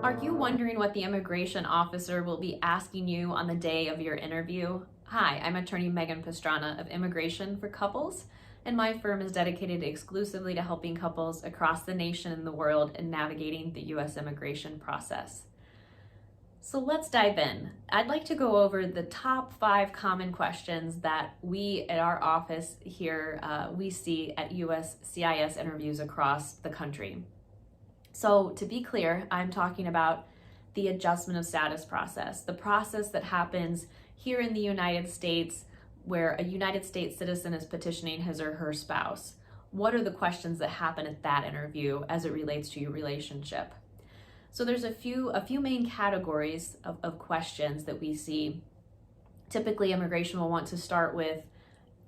Are you wondering what the immigration officer will be asking you on the day of your interview? Hi, I'm attorney Megan Pastrana of Immigration for Couples, and my firm is dedicated exclusively to helping couples across the nation and the world in navigating the U.S. immigration process. So let's dive in. I'd like to go over the top 5 common questions that we at our office here we see at USCIS interviews across the country. So to be clear, I'm talking about the adjustment of status process, the process that happens here in the United States where a United States citizen is petitioning his or her spouse. What are the questions that happen at that interview as it relates to your relationship? So there's a few main categories of questions that we see. Typically, immigration will want to start with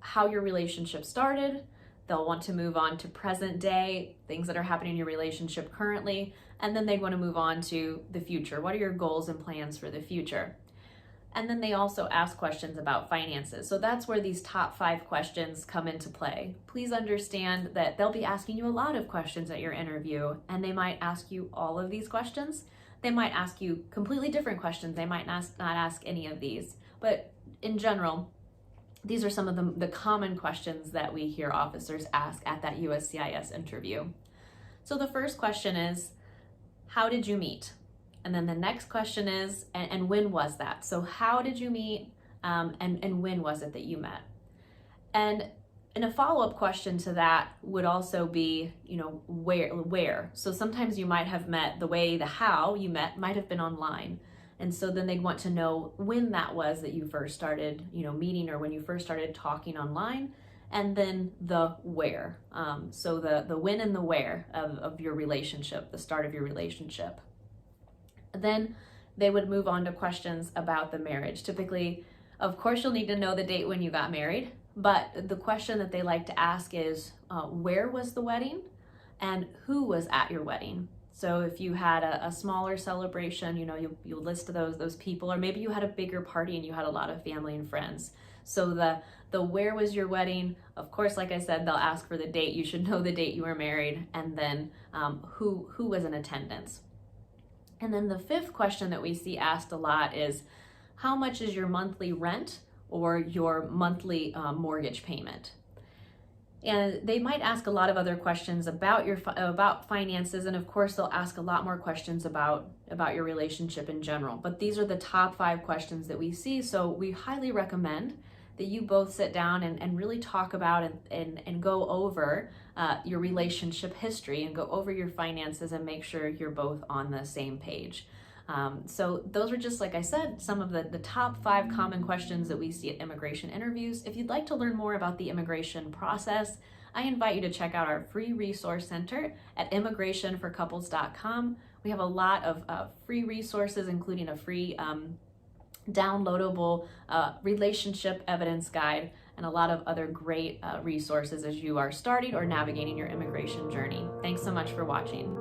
how your relationship started. They'll want to move on to present day, things that are happening in your relationship currently, and then they want to move on to the future. What are your goals and plans for the future? And then they also ask questions about finances. So that's where these top 5 questions come into play. Please understand that they'll be asking you a lot of questions at your interview, and they might ask you all of these questions. They might ask you completely different questions. They might not ask any of these. But in general, these are some of the common questions that we hear officers ask at that USCIS interview. So the first question is, how did you meet? And then the next question is, and when was that? So how did you meet, and when was it that you met? And a follow-up question to that would also be, where? So sometimes you might have met the how you met might have been online. And so then they'd want to know when that was that you first started, meeting, or when you first started talking online, and then the where. So the when and the where of your relationship, the start of your relationship. Then they would move on to questions about the marriage. Typically, of course, you'll need to know the date when you got married, but the question that they like to ask is, where was the wedding and who was at your wedding? So if you had a smaller celebration, you'll list those people, or maybe you had a bigger party and you had a lot of family and friends. So the where was your wedding? Of course, like I said, they'll ask for the date. You should know the date you were married, and then who was in attendance. And then the 5th question that we see asked a lot is, how much is your monthly rent or your monthly mortgage payment? And they might ask a lot of other questions about finances, and of course they'll ask a lot more questions about your relationship in general. But these are the top 5 questions that we see, so we highly recommend that you both sit down and really talk about and go over your relationship history and go over your finances and make sure you're both on the same page. So those are just, like I said, some of the top 5 common questions that we see at immigration interviews. If you'd like to learn more about the immigration process, I invite you to check out our free resource center at immigrationforcouples.com. We have a lot of free resources, including a free downloadable relationship evidence guide and a lot of other great resources as you are starting or navigating your immigration journey. Thanks so much for watching.